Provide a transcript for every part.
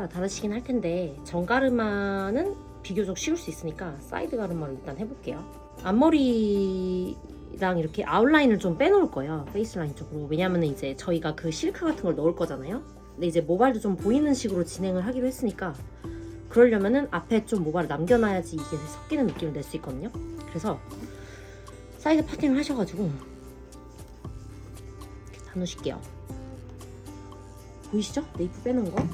따라 다르시긴 할 텐데 정가르마는 비교적 쉬울 수 있으니까 사이드 가르마로 일단 해볼게요. 앞머리랑 이렇게 아웃라인을 좀 빼놓을 거예요. 페이스라인 쪽으로. 왜냐면 이제 저희가 그 실크 같은 걸 넣을 거잖아요. 근데 이제 모발도 좀 보이는 식으로 진행을 하기로 했으니까 그러려면은 앞에 좀 모발을 남겨놔야지 이게 섞이는 느낌을 낼 수 있거든요. 그래서 사이드 파팅을 하셔가지고 이렇게 나누실게요. 보이시죠? 네이프 빼는 거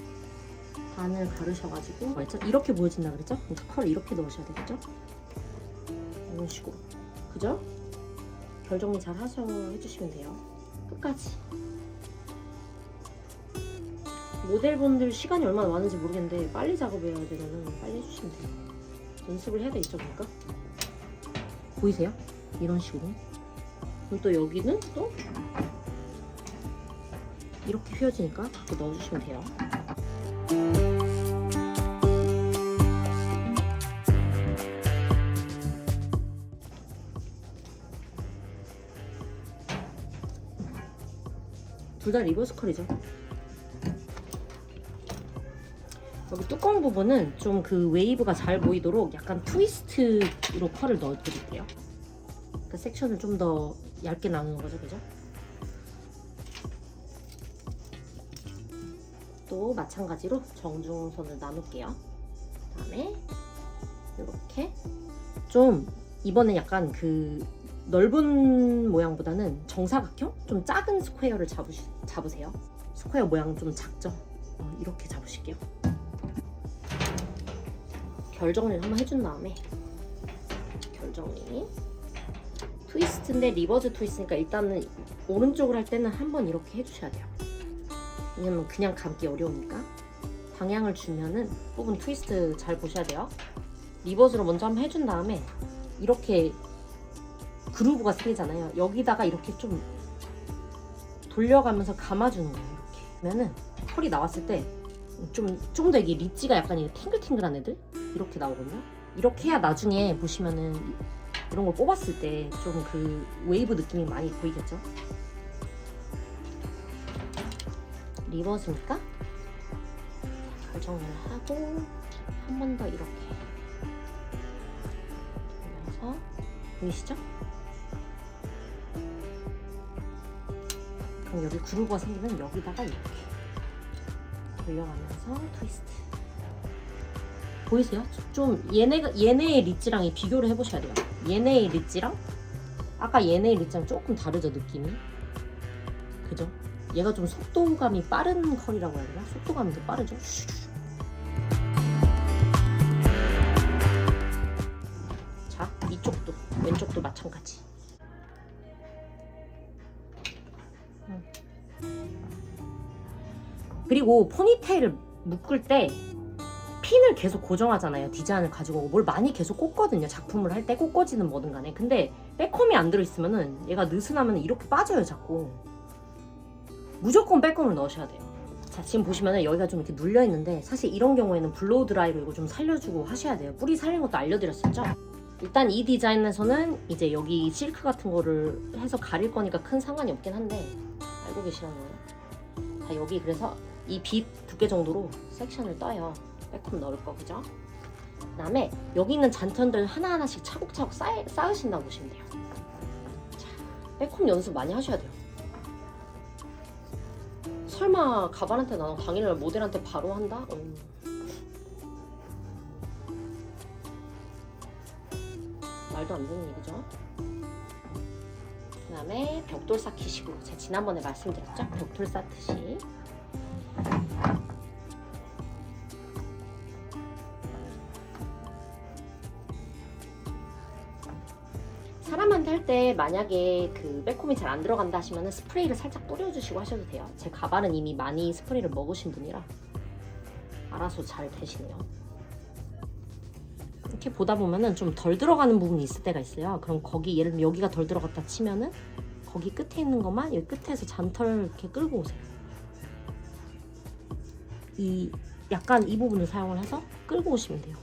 반을 가르셔가지고 이렇게 보여진다 그랬죠? 그러니까 컬을 이렇게 넣으셔야 되겠죠? 이런 식으로. 그죠? 결 정리 잘 해주시면 돼요. 끝까지. 모델분들 시간이 얼마나 많은지 모르겠는데 빨리 작업해야 되면은 빨리 해주시면 돼요. 연습을 해야 되겠죠, 그러니까? 보이세요? 이런 식으로. 그럼 또 여기는 또 이렇게 휘어지니까 이렇게 넣어주시면 돼요. 둘 다 리버스 컬이죠. 여기 뚜껑 부분은 좀 그 웨이브가 잘 보이도록 약간 트위스트로 컬을 넣어드릴게요. 그 섹션을 좀 더 얇게 나누는 거죠, 그죠? 또 마찬가지로 정중선을 나눌게요. 그다음에 이렇게 좀 이번엔 약간 그 넓은 모양보다는 정사각형? 좀 작은 스퀘어를 잡으세요. 스퀘어 모양 좀 작죠? 이렇게 잡으실게요. 결 정리를 한번 해준 다음에 결 정리. 트위스트인데 리버즈 트위스트니까 일단은 오른쪽을 할 때는 한번 이렇게 해주셔야 돼요. 왜냐면 그냥 감기 어려우니까. 방향을 주면은 부분 트위스트 잘 보셔야 돼요. 리버즈로 먼저 한번 해준 다음에 이렇게 그루브가 생기잖아요. 여기다가 이렇게 좀 돌려가면서 감아주는 거예요. 이렇게. 그러면은 컬이 나왔을 때 좀 더 이게 릿지가 약간 탱글탱글한 애들? 이렇게 나오거든요. 이렇게 해야 나중에 보시면은 이런 걸 뽑았을 때 좀 그 웨이브 느낌이 많이 보이겠죠? 리버스니까 결정을 하고 한 번 더 이렇게 돌려서 보이시죠? 그럼 여기 그루브가 생기면 여기다가 이렇게 돌려가면서 트위스트. 보이세요? 좀 얘네의 릿지랑 비교를 해보셔야 돼요. 얘네의 릿지랑 아까 얘네의 릿지랑 조금 다르죠, 느낌이? 그죠? 얘가 좀 속도감이 빠른 컬이라고 해야 되나? 속도감이 더 빠르죠? 자, 이쪽도 왼쪽도 마찬가지. 그리고 포니테일을 묶을 때 핀을 계속 고정하잖아요. 디자인을 가지고 오고 뭘 많이 계속 꽂거든요. 작품을 할 때 꽂거지는 뭐든 간에. 근데 백컴이 안 들어있으면은 얘가 느슨하면 이렇게 빠져요, 자꾸. 무조건 백컴을 넣으셔야 돼요. 자, 지금 보시면은 여기가 좀 이렇게 눌려있는데 사실 이런 경우에는 블로우 드라이로 이거 좀 살려주고 하셔야 돼요. 뿌리 살리는 것도 알려드렸었죠? 일단 이 디자인에서는 이제 여기 실크 같은 거를 해서 가릴 거니까 큰 상관이 없긴 한데 알고 계시라는 거예요. 자, 여기 그래서 이 빗 두께 정도로 섹션을 떠요. 백컴 넣을 거, 그죠? 그 다음에 여기 있는 잔턴들 하나하나씩 차곡차곡 쌓으신다고 보시면 돼요. 자, 백컴 연습 많이 하셔야 돼요. 설마 가발한테 나는 강의를 모델한테 바로 한다? 말도 안 되는 얘기죠. 그 다음에 벽돌 쌓기식으로 제가 지난번에 말씀드렸죠? 벽돌 쌓듯이 사람한테 할 때 만약에 그 백홈이 잘 안 들어간다 하시면 스프레이를 살짝 뿌려주시고 하셔도 돼요. 제 가발은 이미 많이 스프레이를 먹으신 분이라 알아서 잘 되시네요. 이렇게 보다 보면은 좀 덜 들어가는 부분이 있을 때가 있어요. 그럼 거기 예를 들면 여기가 덜 들어갔다 치면은 거기 끝에 있는 것만 여기 끝에서 잔털 이렇게 끌고 오세요. 약간 이 부분을 사용을 해서 끌고 오시면 돼요.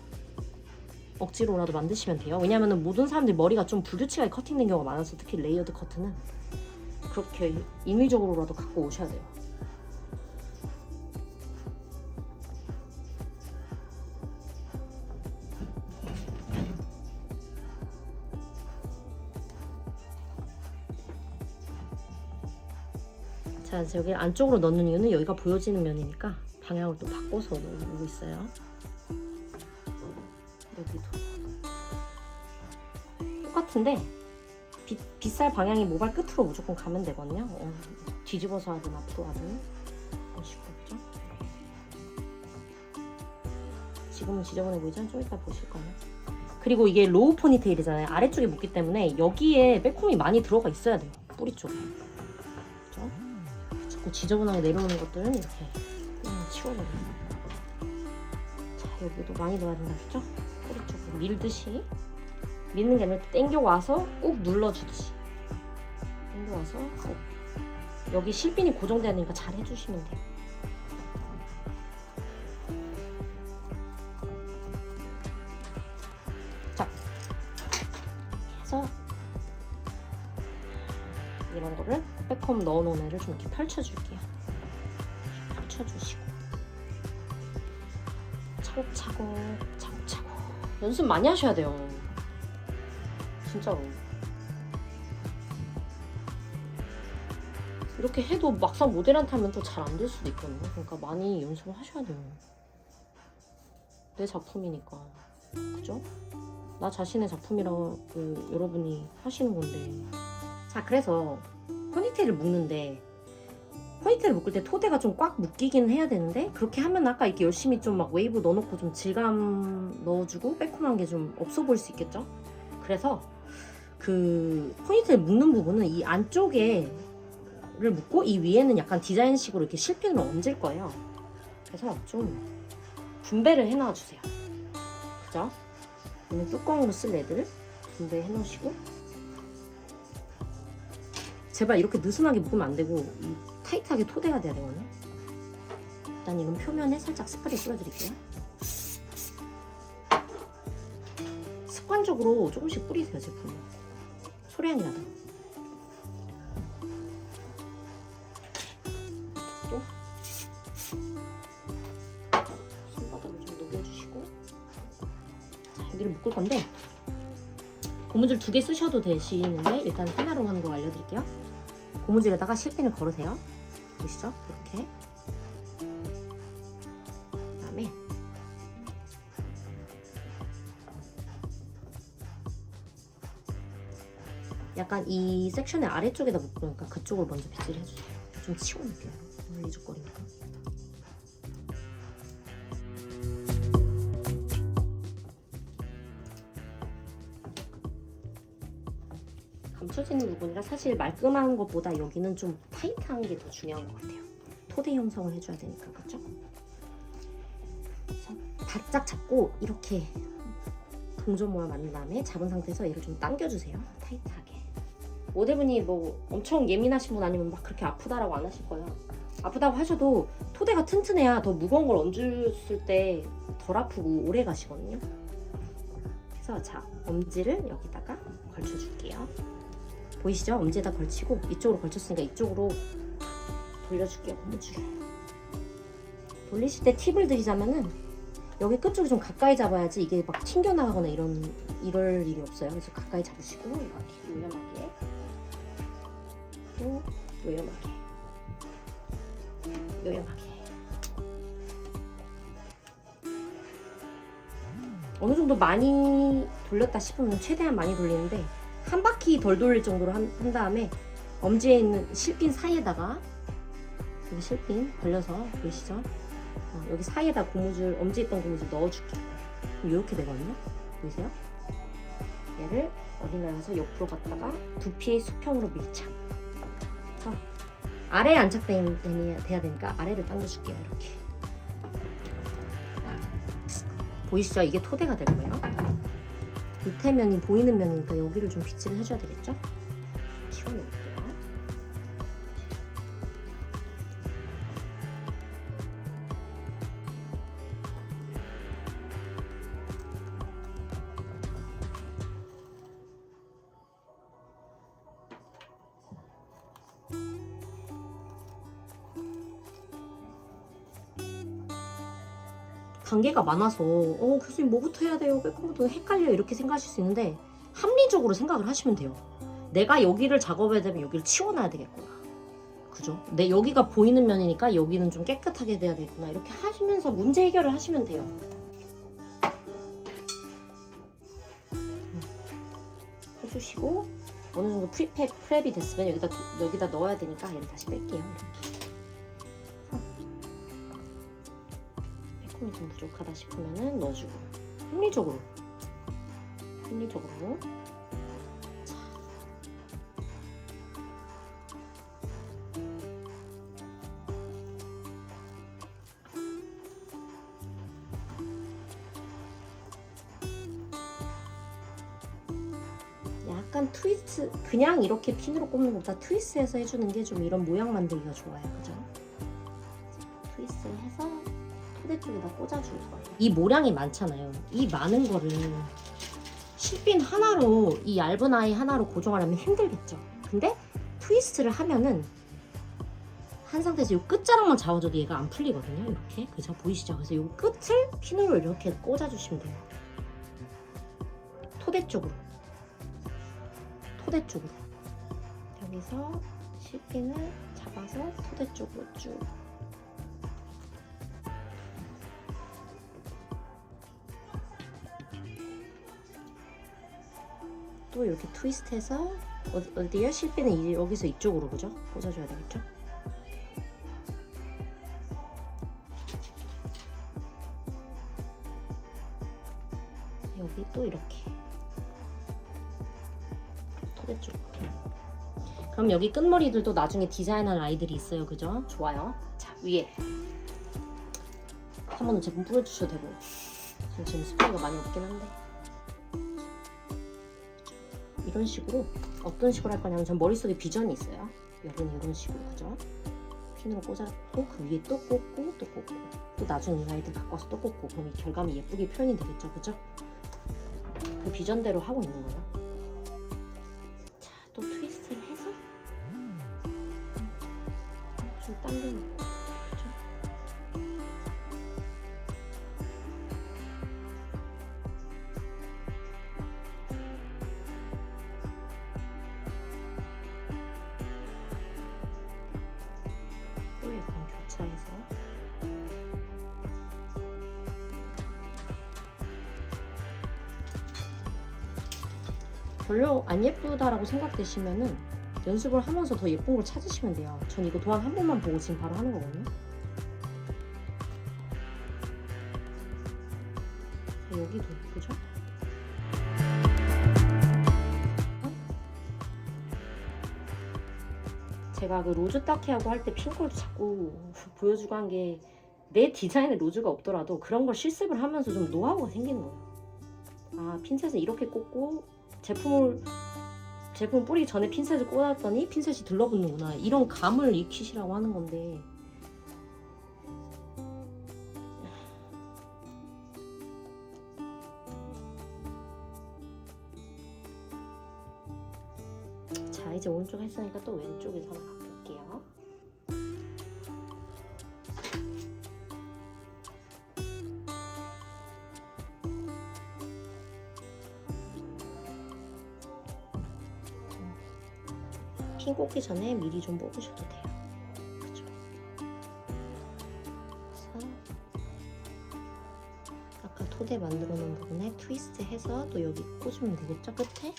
억지로라도 만드시면 돼요. 왜냐면은 모든 사람들이 머리가 좀 불규칙하게 커팅된 경우가 많아서 특히 레이어드 커트는 그렇게 인위적으로라도 갖고 오셔야 돼요. 자, 이제 여기 안쪽으로 넣는 이유는 여기가 보여지는 면이니까 방향을 또 바꿔서 넣고 있어요. 여기도 똑같은데 빗살 방향이 모발 끝으로 무조건 가면 되거든요. 뒤집어서 하든 앞으로 하든 이런 식으로. 그죠? 지금은 지저분해 보이죠? 좀 이따 보실 거예요. 그리고 이게 로우 포니테일이잖아요. 아래쪽에 묶기 때문에 여기에 빼콤이 많이 들어가 있어야 돼요. 뿌리 쪽에. 그죠? 자꾸 지저분하게 내려오는 것들은 이렇게 치워버려요. 자, 여기도 많이 넣어야 된다 그죠? 뿌리 쪽으로 밀듯이. 밀는 게 아니라 당겨와서 꾹 눌러주듯이. 당겨와서 꾹. 여기 실핀이 고정돼야 되니까 잘 해주시면 돼요. 자, 해서 이런 거를 백홈 넣어놓은 애를 좀 이렇게 펼쳐줄게요. 펼쳐주시고 차곡차곡 차곡차곡 연습 많이 하셔야 돼요. 진짜로. 이렇게 해도 막상 모델한테 하면 또 잘 안 될 수도 있거든요. 그러니까 많이 연습을 하셔야 돼요. 내 작품이니까. 그죠? 나 자신의 작품이라고 여러분이 하시는 건데. 자, 그래서 포니테일을 묶는데 포니테일을 묶을 때 토대가 좀 꽉 묶이긴 해야 되는데 그렇게 하면 아까 이렇게 열심히 좀 막 웨이브 넣어놓고 좀 질감 넣어주고 빼콤한 게 좀 없어 보일 수 있겠죠? 그래서 그 포니테일 묶는 부분은 이 안쪽에 를 묶고 이 위에는 약간 디자인식으로 이렇게 실핀을 얹을 거예요. 그래서 좀 분배를 해놔 주세요. 그죠? 오늘 뚜껑으로 쓸 애들 분배해 놓으시고 제발 이렇게 느슨하게 묶으면 안 되고 타이트하게 토대가 돼야 되거든요. 일단 이건 표면에 살짝 스프레이 뿌려드릴게요. 습관적으로 조금씩 뿌리세요, 제품을. 소량이라도. 또 손바닥을 좀 녹여주시고. 자, 여기를 묶을 건데 고무줄 2개 쓰셔도 되시는데 일단 하나로 하는 거 알려드릴게요. 고무줄에다가 실핀을 걸으세요. 보시죠? 이렇게. 그다음에 약간 이 섹션의 아래쪽에다 묶으니까 그쪽을 먼저 빗질 해주세요. 좀 치워놓을게요. 물리적거리니까. 감춰지는 부분이라 사실 말끔한 것보다 여기는 좀 타이트한 게 더 중요한 것 같아요. 토대 형성을 해줘야 되니까. 그렇죠? 그래서 바짝 잡고 이렇게 동전 모양 만든 다음에 잡은 상태에서 얘를 좀 당겨주세요. 타이트하게. 모델분이 뭐 엄청 예민하신 분 아니면 막 그렇게 아프다라고 안 하실 거예요. 아프다고 하셔도 토대가 튼튼해야 더 무거운 걸 얹었을 때 덜 아프고 오래 가시거든요. 그래서 자, 엄지를 여기다가 걸쳐줄게요. 보이시죠? 엄지에다 걸치고 이쪽으로 걸쳤으니까 이쪽으로 돌려줄게요. 고무줄을. 돌리실 때 팁을 드리자면은 여기 끝쪽이 좀 가까이 잡아야지 이게 막 튕겨나가거나 이럴 일이 없어요. 그래서 가까이 잡으시고 이렇게 요염하게 또 요염하게 어느 정도 많이 돌렸다 싶으면 최대한 많이 돌리는데 한 바퀴 덜 돌릴 정도로 한 다음에 엄지에 있는 실핀 사이에다가 여기 실핀 벌려서 보이시죠? 여기 사이에다 고무줄, 엄지에 있던 고무줄 넣어줄게요. 이렇게 되거든요. 보이세요? 얘를 어딘가에 가서 옆으로 갔다가 두피의 수평으로 밀착. 그래서 아래에 안착돼야 되니까 아래를 당겨줄게요. 이렇게. 보이시죠? 이게 토대가 될 거예요. 밑에 면이 보이는 면이니까 여기를 좀 빗질을 해줘야 되겠죠? 치워놓을게요. 단계가 많아서 교수님 뭐부터 해야 돼요? 빼꼼부터 헷갈려요. 이렇게 생각하실 수 있는데 합리적으로 생각을 하시면 돼요. 내가 여기를 작업해야 되면 여기를 치워놔야 되겠구나. 그죠? 내 여기가 보이는 면이니까 여기는 좀 깨끗하게 돼야 되구나. 이렇게 하시면서 문제 해결을 하시면 돼요. 해주시고 어느 정도 프랩이 됐으면 여기다 넣어야 되니까 얘를 다시 뺄게요. 매콤이 좀 부족하다 싶으면은 넣어주고 합리적으로. 약간 트위스트, 그냥 이렇게 핀으로 꼽는 것보다 트위스트해서 해주는 게 좀 이런 모양 만들기가 좋아요. 그죠? 트위스트해서 토대 쪽에다 꽂아줄 거예요. 이 모량이 많잖아요. 이 많은 거를 실핀 하나로, 이 얇은 아이 하나로 고정하려면 힘들겠죠. 근데 트위스트를 하면은 한 상태에서 이 끝자락만 잡아줘도 얘가 안 풀리거든요. 이렇게. 그죠? 보이시죠? 그래서 이 끝을 핀으로 이렇게 꽂아주시면 돼요. 토대 쪽으로. 여기서 실핀을 잡아서 토대 쪽으로 쭉. 또 이렇게 트위스트해서 어디요? 실핀은 여기서 이쪽으로, 그죠? 꽂아줘야 되겠죠? 여기 또 이렇게 토대 쪽. 그럼 여기 끝머리들도 나중에 디자인할 아이들이 있어요. 그죠? 좋아요. 자, 위에 한 번은 제품 뿌려주셔도 되고, 지금 스프레이가 많이 없긴 한데 이런 식으로. 어떤 식으로 할 거냐면 전 머릿속에 비전이 있어요. 여러분 이런 식으로. 그죠? 핀으로 꽂아놓고 그 위에 또 꽂고 또 꽂고 또 나중에 이 아이들 갖고 와서 또 꽂고, 그럼 이 결감이 예쁘게 표현이 되겠죠. 그죠? 그 비전대로 하고 있는 거예요. 자, 또 트위스트를 해서 좀 당겨놓고. 그죠? 또 약간 교차해서. 별로 안 예쁘다라고 생각되시면은 연습을 하면서 더 예쁜 걸 찾으시면 돼요. 전 이거 도안 한 번만 보고 지금 바로 하는 거거든요. 여기도 그죠? 제가 그 로즈 따키하고 할 때 핑크도 자꾸 보여주고 한 게, 내 디자인에 로즈가 없더라도 그런 걸 실습을 하면서 좀 노하우가 생기는 거예요. 아, 핀셋을 이렇게 꽂고 제품 뿌리기 전에 핀셋을 꽂았더니 핀셋이 들러붙는구나. 이런 감을 익히시라고 하는 건데, 자, 이제 오른쪽 했으니까 또 왼쪽에서 하나 바꿀게요. 핀 꽂기 전에 미리 좀 뽑으셔도 돼요. 그죠? 그래서 아까 토대 만들어 놓은 부분에 트위스트 해서 또 여기 꽂으면 되겠죠? 끝에?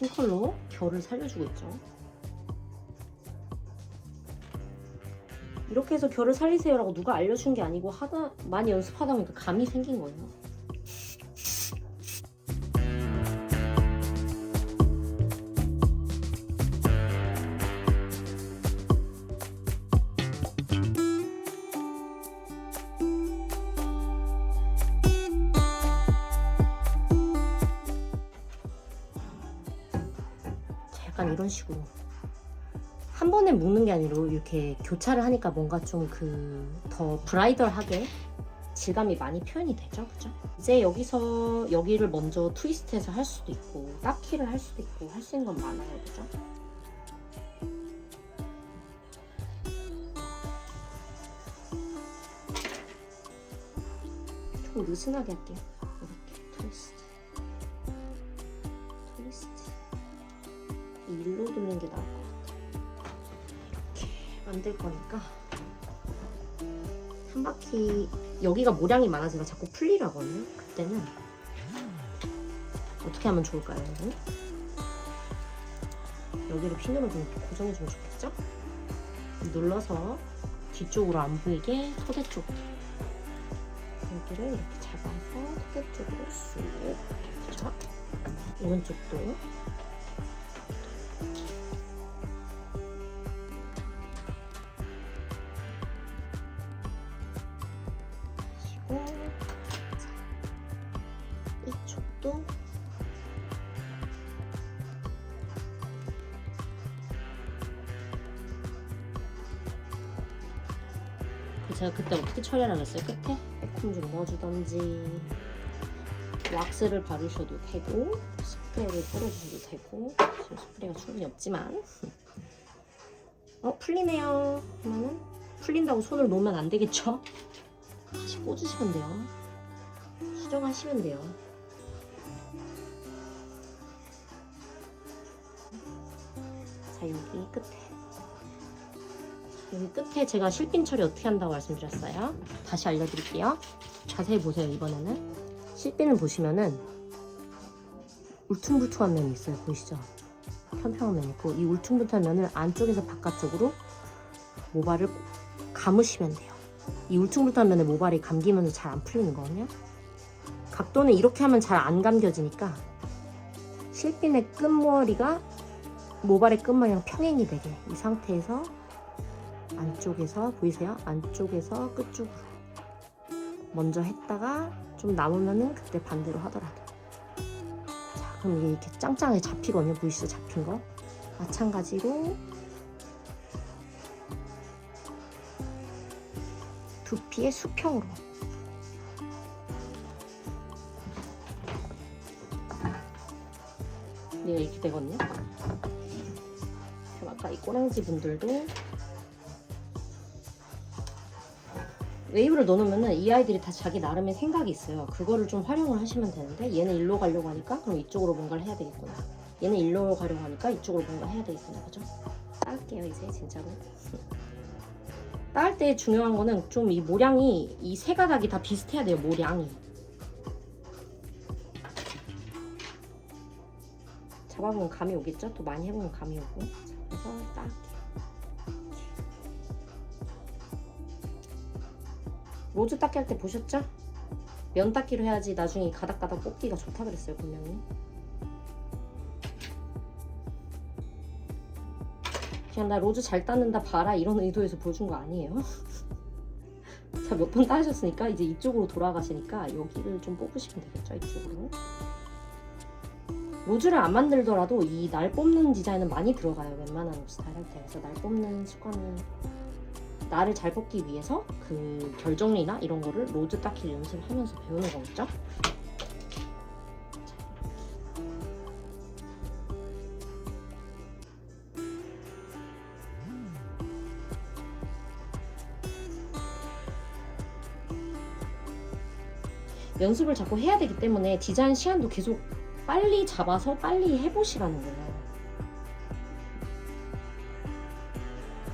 핑컬로 결을 살려주고 있죠. 이렇게 해서 결을 살리세요라고 누가 알려준 게 아니고 많이 연습하다 보니까 감이 생긴 거예요. 약간 이런 식으로 한 번에 묶는 게 아니라 이렇게 교차를 하니까 뭔가 좀 더 브라이덜하게 질감이 많이 표현이 되죠, 그죠? 이제 여기서 여기를 먼저 트위스트해서 할 수도 있고 딱키를 할 수도 있고 할 수 있는 건 많아요, 그죠? 좀 느슨하게 할게요. 이렇게 트위스트, 트위스트. 이 일로 돌리는 게 나을 것 같아요. 이렇게 만들 거니까 한 바퀴. 여기가 모량이 많아지면 자꾸 풀리라거든요. 그때는 어떻게 하면 좋을까요, 여러분? 여기를 핀으로 좀 고정해주면 좋겠죠? 눌러서 뒤쪽으로 안 보이게 토대 쪽으로 여기를 이렇게 잡아서 토대 쪽으로 쑥. 그렇죠? 오른쪽도 하시고, 이쪽도 제가 그때 어떻게 처리하라고 했어요? 끝에 빼꼼 좀 넣어주던지 왁스를 바르셔도 되고 스프레이를 뿌려주셔도 되고. 지금 스프레이가 충분히 없지만 풀리네요 하면은 풀린다고 손을 놓으면 안 되겠죠? 다시 꽂으시면 돼요. 수정하시면 돼요. 자, 여기 끝에 제가 실핀 처리 어떻게 한다고 말씀드렸어요. 다시 알려드릴게요. 자세히 보세요. 이번에는 실핀을 보시면은 울퉁불퉁한 면이 있어요. 보이시죠? 평평한 면이 있고, 이 울퉁불퉁한 면을 안쪽에서 바깥쪽으로 모발을 감으시면 돼요. 이 울퉁불퉁한 면에 모발이 감기면서 잘 안 풀리는 거거든요. 각도는 이렇게 하면 잘 안 감겨지니까 실핀의 끝머리가 모발의 끝머리랑 평행이 되게, 이 상태에서 안쪽에서 보이세요? 안쪽에서 끝쪽으로 먼저 했다가 좀 남으면은 그때 반대로 하더라도. 자, 그럼 이게 이렇게 짱짱하게 잡히거든요. 보이시죠? 잡힌 거. 마찬가지로 두피의 수평으로. 얘가 이렇게 되거든요. 그럼 아까 이 꼬랑지 분들도 웨이브를 넣어놓으면 이 아이들이 다 자기 나름의 생각이 있어요. 그거를 좀 활용을 하시면 되는데, 얘는 일로 가려고 하니까 그럼 이쪽으로 뭔가를 해야 되겠구나. 얘는 일로 가려고 하니까 이쪽으로 뭔가 해야 되겠구나. 그죠? 따을게요 이제 진짜로. 따을 때 중요한 거는 좀 이 모량이, 이 세 가닥이 다 비슷해야 돼요. 모량이. 잡아보면 감이 오겠죠? 또 많이 해보면 감이 오고. 그래서 따을게요. 로즈 닦기 할 때 보셨죠? 면 닦기로 해야지 나중에 가닥가닥 뽑기가 좋다 그랬어요, 분명히. 그냥 나 로즈 잘 닦는다 봐라 이런 의도에서 보여준 거 아니에요. 자, 몇 번 따셨으니까 이제 이쪽으로 돌아가시니까 여기를 좀 뽑으시면 되겠죠, 이쪽으로. 로즈를 안 만들더라도 이 날 뽑는 디자인은 많이 들어가요, 웬만한 옷 스타일 할 때. 그래서 날 뽑는 습관을, 날을 잘 뽑기 위해서 그 결정리나 이런 거를 로즈 닦기를 연습하면서 배우는 거겠죠? 연습을 자꾸 해야 되기 때문에 디자인 시간도 계속 빨리 잡아서 빨리 해보시라는 거예요.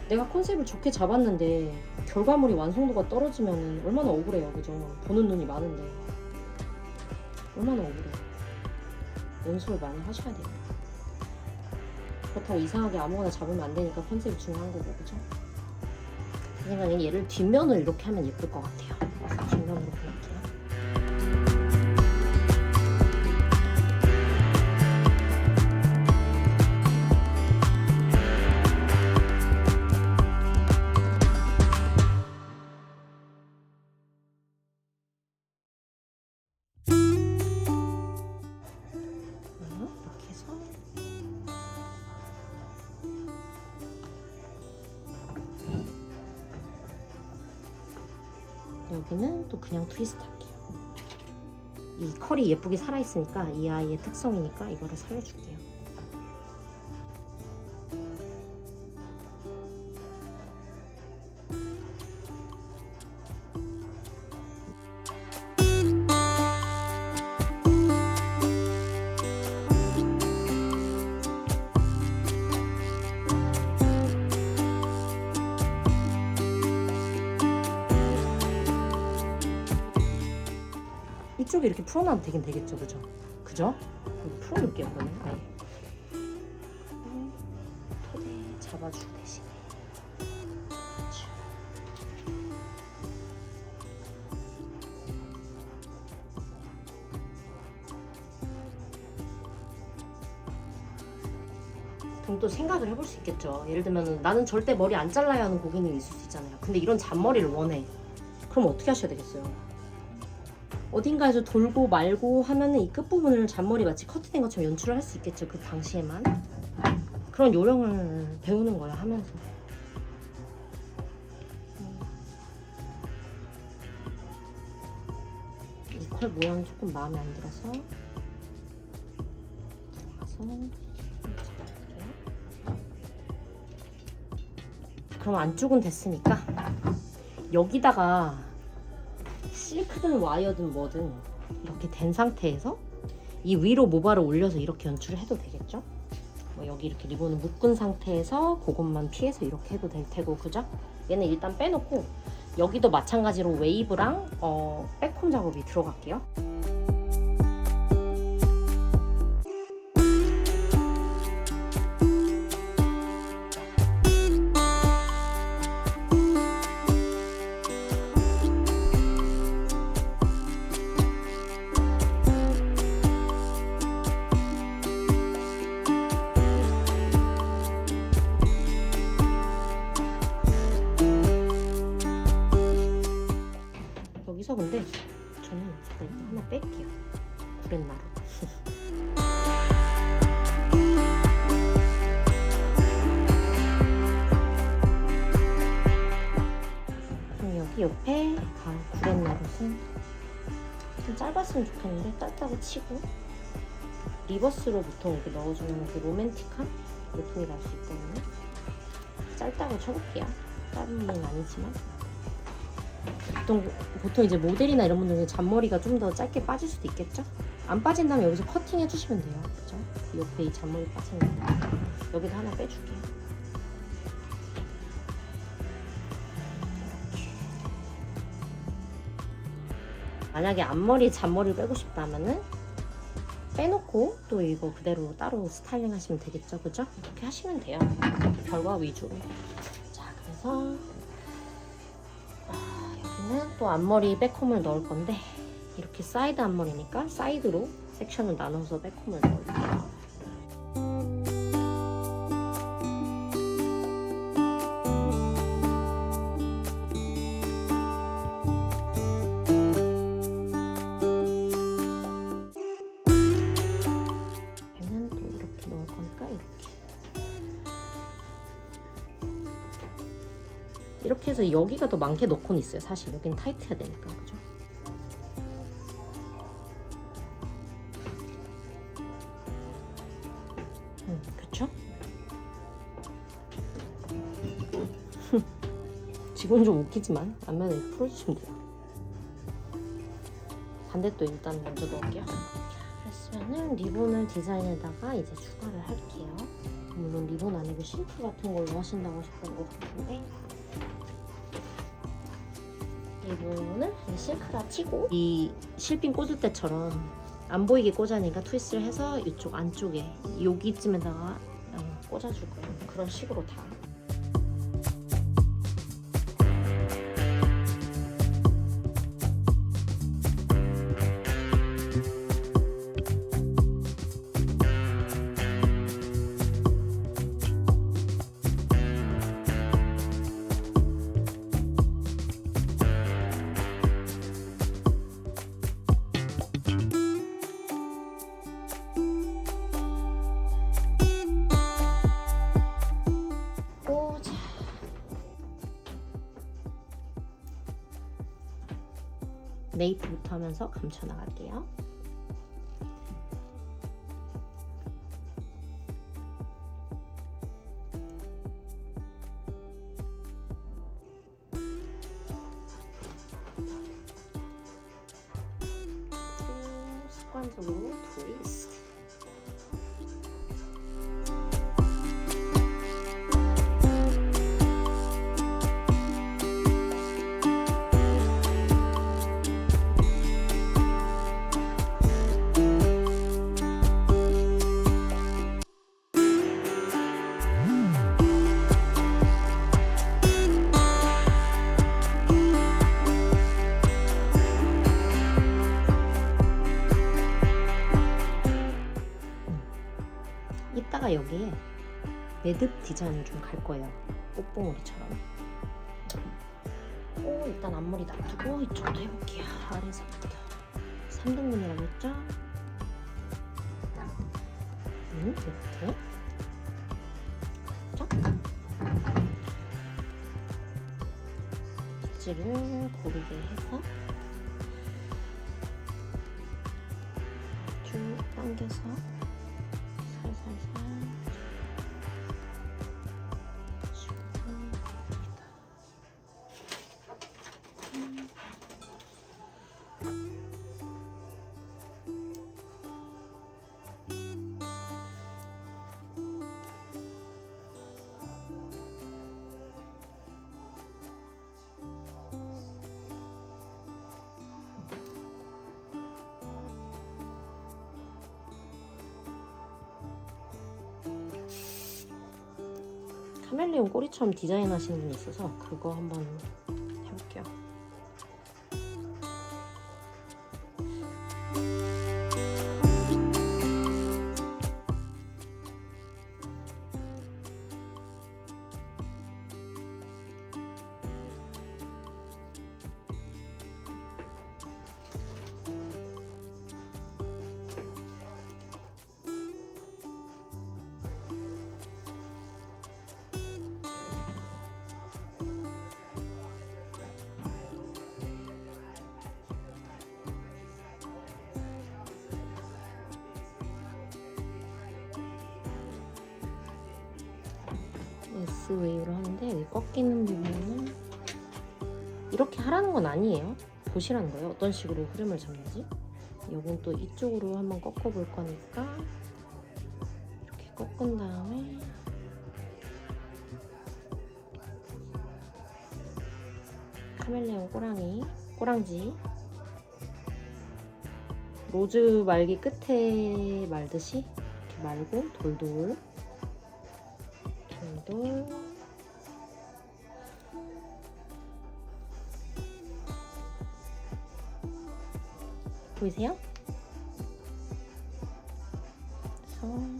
내가 컨셉을 좋게 잡았는데 결과물이 완성도가 떨어지면 얼마나 억울해요, 그죠? 보는 눈이 많은데 얼마나 억울해요. 연습을 많이 하셔야 돼요. 그렇다고 이상하게 아무거나 잡으면 안 되니까 컨셉이 중요한 거고, 그죠? 제 생각엔 얘를 뒷면을 이렇게 하면 예쁠 것 같아요. 뒷면으로 볼게요. 이렇게 해서 여기는 또 그냥 트위스트 할게요. 이 컬이 예쁘게 살아있으니까 이 아이의 특성이니까 이거를 살려줄게요. 이쪽에 이렇게 풀어놔도 되긴 되겠죠, 그죠? 그죠? 풀어놓을게요, 그러면. 아예. 토대 잡아주고 대신에. 그럼 또 생각을 해볼 수 있겠죠. 예를 들면 나는 절대 머리 안 잘라야 하는 고객님이 있을 수 있잖아요. 근데 이런 잔머리를 원해. 그럼 어떻게 하셔야 되겠어요? 어딘가에서 돌고 말고 하면은 이 끝부분을 잔머리 마치 커트된 것처럼 연출을 할 수 있겠죠. 그 당시에만. 그런 요령을 배우는 거야, 하면서. 이 컬 모양이 조금 마음에 안 들어서 들어가서 그럼 안쪽은 됐으니까 여기다가 실크든 와이어든 뭐든 이렇게 된 상태에서 이 위로 모발을 올려서 이렇게 연출을 해도 되겠죠? 뭐 여기 이렇게 리본을 묶은 상태에서 그것만 피해서 이렇게 해도 될 테고, 그죠? 얘는 일단 빼놓고 여기도 마찬가지로 웨이브랑 백홈 작업이 들어갈게요. 여기서 근데 저는 일단 하나 뺄게요. 구렛나루. 그럼 여기 옆에 구렛나루는 좀 짧았으면 좋겠는데 짧다고 치고 리버스로 보통 이렇게 넣어주면 그 로맨틱한 느낌이 날 수 있거든요. 짧다고 쳐볼게요. 짧은 건 아니지만. 보통 이제 모델이나 이런 분들은 잔머리가 좀 더 짧게 빠질 수도 있겠죠? 안 빠진다면 여기서 커팅 해주시면 돼요. 그죠? 그 옆에 이 잔머리 빠지는 거. 여기도 하나 빼줄게요. 이렇게. 만약에 앞머리, 잔머리를 빼고 싶다면은 빼놓고 또 이거 그대로 따로 스타일링 하시면 되겠죠? 그죠? 이렇게 하시면 돼요. 결과 위주로. 자, 그래서 또 앞머리 백홈을 넣을 건데 이렇게 사이드 앞머리니까 사이드로 섹션을 나눠서 백홈을 넣을게요. 얘는 또 이렇게 넣을 거니까 이렇게 해서 여기가 더 많게 넣고는 있어요. 사실 여기는 타이트해야 되니까, 그죠? 그쵸? 지금 좀 웃기지만 앞면에 풀어주시면 돼요. 반대도 일단 먼저 넣을게요. 그랬으면은 리본을 디자인에다가 이제 추가를 할게요. 물론 리본 아니고 실크 같은 걸로 하신다고 하셨던 것 같은데 리본을 실크라 치고 이 실핀 꽂을 때처럼 안 보이게 꽂아내니까 트위스트를 해서 이쪽 안쪽에 여기쯤에다가 꽂아줄 거예요. 그런 식으로 다. 네이트부터 하면서 감춰 나갈게요. 습관적으로 트위스트. 이따가 여기에 매듭 디자인을 좀 갈 거예요. 꽃봉오리처럼. 일단 앞머리 놔두고 이쪽도 해볼게요. 아래서부터 3등분이라고 했죠? 이렇게 빗질을 고르게 해서 쭉 당겨서 살살살 카멜레온 꼬리처럼 디자인 하시는 분이 있어서 그거 한번 해볼게요. S웨이로 하는데 여기 꺾이는 부분은 이렇게 하라는 건 아니에요. 보시라는 거예요. 어떤 식으로 흐름을 잡는지. 요건 또 이쪽으로 한번 꺾어 볼 거니까 이렇게 꺾은 다음에 카멜레온 꼬랑지 로즈 말기 끝에 말듯이 이렇게 말고 돌돌 보이세요? 그래서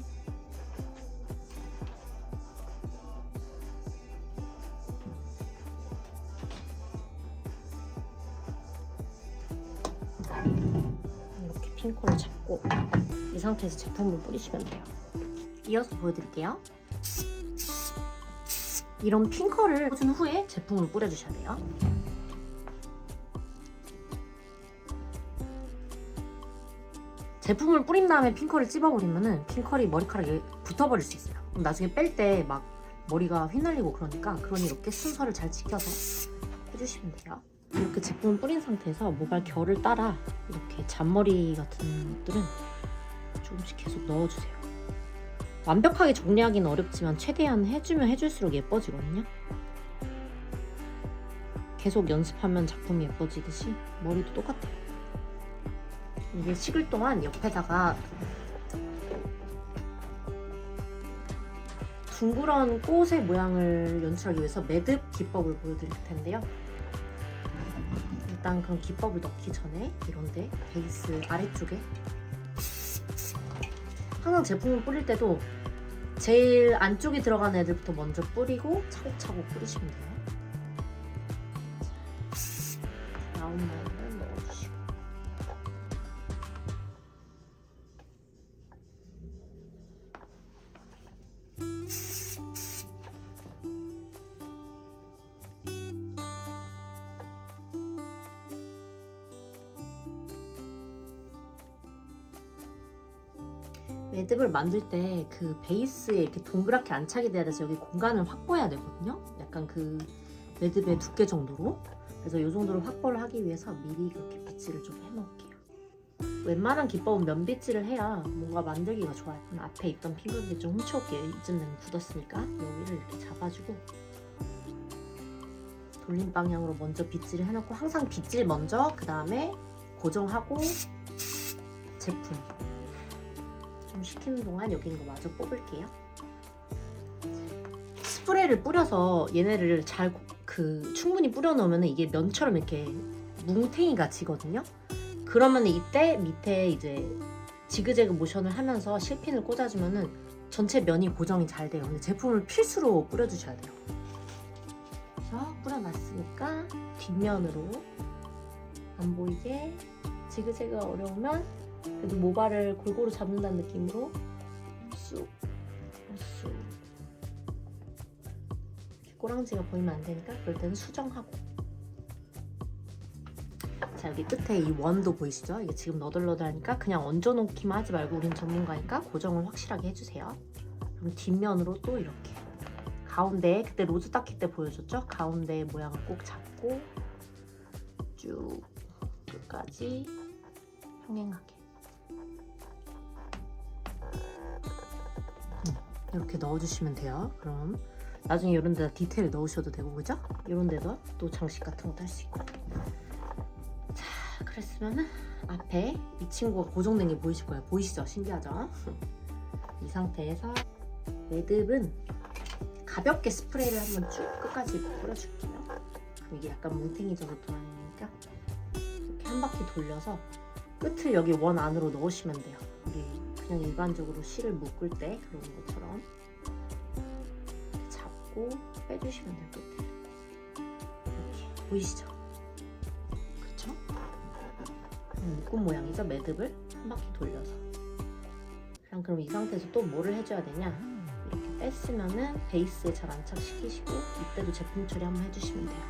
이렇게 핑크를 잡고 이 상태에서 제품을 뿌리시면 돼요. 이어서 보여드릴게요. 이런 핑커를 준 후에 제품을 뿌려주셔야 돼요. 제품을 뿌린 다음에 핑커를 찝어버리면은 핑컬이 머리카락에 붙어버릴 수 있어요. 그럼 나중에 뺄 때 막 머리가 휘날리고 그러니까 그러니 이렇게 순서를 잘 지켜서 해주시면 돼요. 이렇게 제품을 뿌린 상태에서 모발 결을 따라 이렇게 잔머리 같은 것들은 조금씩 계속 넣어주세요. 완벽하게 정리하기는 어렵지만 최대한 해주면 해줄수록 예뻐지거든요. 계속 연습하면 작품이 예뻐지듯이 머리도 똑같아요. 이게 식을 동안 옆에다가 둥그런 꽃의 모양을 연출하기 위해서 매듭 기법을 보여드릴 텐데요. 일단 그런 기법을 넣기 전에 이런데 베이스 아래쪽에 항상 제품을 뿌릴 때도 제일 안쪽에 들어간 애들부터 먼저 뿌리고 차곡차곡 뿌리시면 돼요. 라운드를 넣어주시고 매듭을 만들 때 그 베이스에 이렇게 동그랗게 안착이 돼야 돼서 여기 공간을 확보해야 되거든요. 약간 그 매듭의 두께 정도로. 그래서 이 정도로 확보를 하기 위해서 미리 그렇게 빗질을 좀 해놓을게요. 웬만한 기법은 면 빗질을 해야 뭔가 만들기가 좋아요. 앞에 있던 핑크빛 좀 훔쳐올게요. 이쯤 되면 굳었으니까 여기를 이렇게 잡아주고 돌림 방향으로 먼저 빗질을 해놓고, 항상 빗질 먼저 그 다음에 고정하고 제품 좀 식히는 동안 여기 있는 거 마저 뽑을게요. 스프레이를 뿌려서 얘네를 잘 충분히 뿌려 놓으면 이게 면처럼 이렇게 뭉탱이가 지거든요. 그러면 이때 밑에 이제 지그재그 모션을 하면서 실핀을 꽂아주면은 전체 면이 고정이 잘 돼요. 근데 제품을 필수로 뿌려주셔야 돼요. 그래서 뿌려놨으니까 뒷면으로 안 보이게 지그재그가 어려우면 그래도 모발을 골고루 잡는다는 느낌으로 쑥 꼬랑지가 보이면 안 되니까 그럴 때는 수정하고. 자, 여기 끝에 이 원도 보이시죠? 이게 지금 너덜너덜하니까 그냥 얹어놓기만 하지 말고, 우린 전문가니까 고정을 확실하게 해주세요. 그럼 뒷면으로 또 이렇게 가운데, 그때 로즈 닦일 때 보여줬죠? 가운데 모양을 꼭 잡고 쭉 끝까지 평행하게 이렇게 넣어주시면 돼요. 그럼 나중에 이런 데다 디테일 넣으셔도 되고, 그죠? 이런 데도 또 장식 같은 것도 할 수 있고. 자, 그랬으면은 앞에 이 친구가 고정된 게 보이실 거예요. 보이시죠? 신기하죠? 이 상태에서 매듭은 가볍게 스프레이를 한번 쭉 끝까지 뿌려줄게요. 그럼 이게 약간 뭉탱이져서 돌아다니니까 이렇게 한 바퀴 돌려서 끝을 여기 원 안으로 넣으시면 돼요. 우리 그냥 일반적으로 실을 묶을 때 그런 것처럼 잡고 빼주시면 돼요. 끝에 이렇게 보이시죠? 그쵸? 묶은 모양이죠? 매듭을 한 바퀴 돌려서. 그럼 이 상태에서 또 뭐를 해줘야 되냐, 이렇게 뺐으면은 베이스에 잘 안착시키시고 이때도 제품 처리 한번 해주시면 돼요.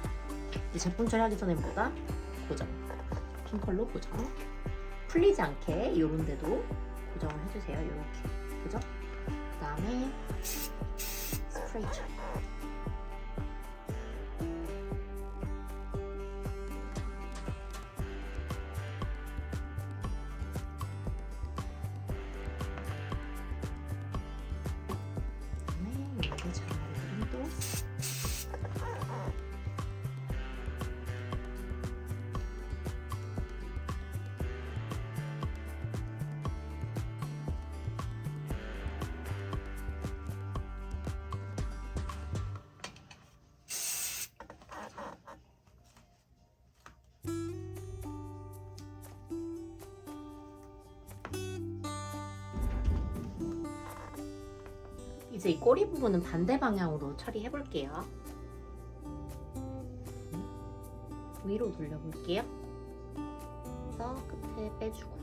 이제 제품 처리하기 전에 뭐다? 고정, 핀컬로 고정. 풀리지 않게 이런 데도 고정을 해주세요. 이렇게, 그죠? 그 다음에 스프레이 처리. 이렇게 잘 또 이제 이 꼬리 부분은 반대 방향으로 처리해 볼게요. 위로 돌려볼게요. 그래서 끝에 빼주고,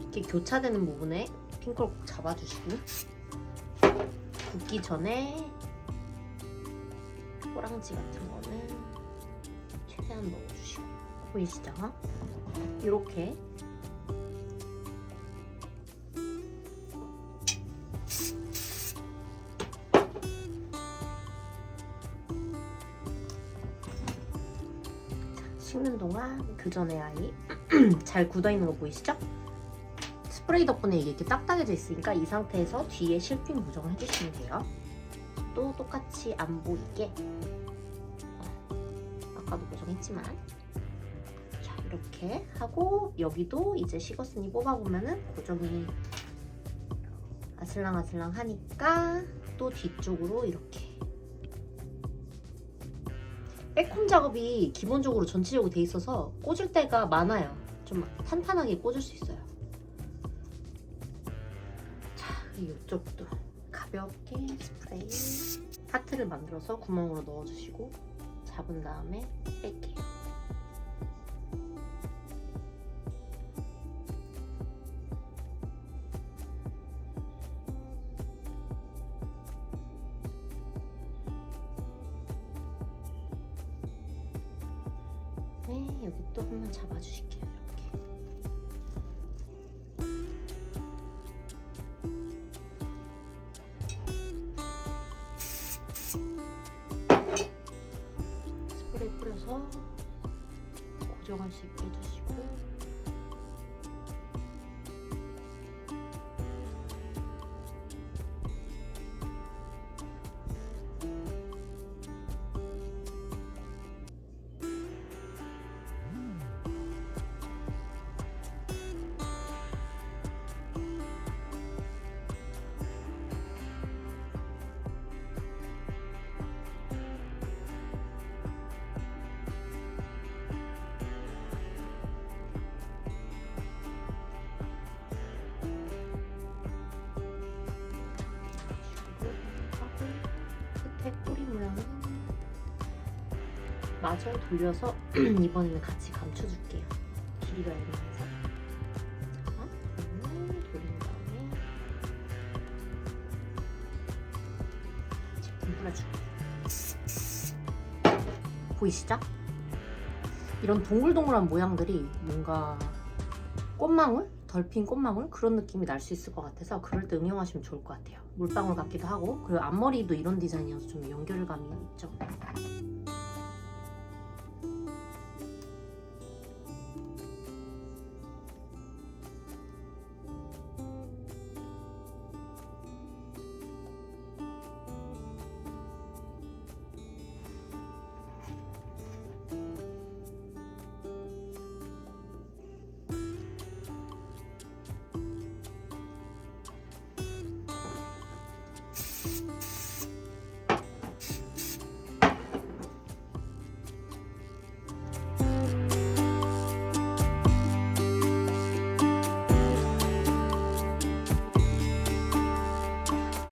이렇게 교차되는 부분에 핀컬 꼭 잡아주시고, 굽기 전에 꼬랑지 같은 거는 최대한 넣어주시고. 보이시죠? 이렇게 식는 동안 그 전에 아이 잘 굳어있는 거 보이시죠? 스프레이 덕분에 이게 이렇게 딱딱해져 있으니까 이 상태에서 뒤에 실핀 고정을 해주시면 돼요. 또 똑같이 안 보이게, 아까도 고정했지만, 자, 이렇게 하고 여기도 이제 식었으니 뽑아보면은 고정이 아슬랑아슬랑 하니까 또 뒤쪽으로 이렇게. 백홈 작업이 기본적으로 전체적으로 돼 있어서 꽂을 때가 많아요. 좀 탄탄하게 꽂을 수 있어요. 이쪽도 가볍게 스프레이 하트를 만들어서 구멍으로 넣어주시고 잡은 다음에 뺄게요. 여기 또 한번 잡아주실게요. 이렇게. 스프레이 뿌려서 고정할 수 있게 해주시고, 끝에 꼬리 모양은 마저 돌려서 이번에는 같이 감춰줄게요. 길이가 얇으면서 돌린 다음에 제품 뿌려줄게요. 보이시죠? 이런 동글동글한 모양들이 뭔가 꽃망울? 덜 핀 꽃망울? 그런 느낌이 날 수 있을 것 같아서 그럴 때 응용하시면 좋을 것 같아요. 물방울 같기도 하고, 그리고 앞머리도 이런 디자인이어서 좀 연결감이 있죠.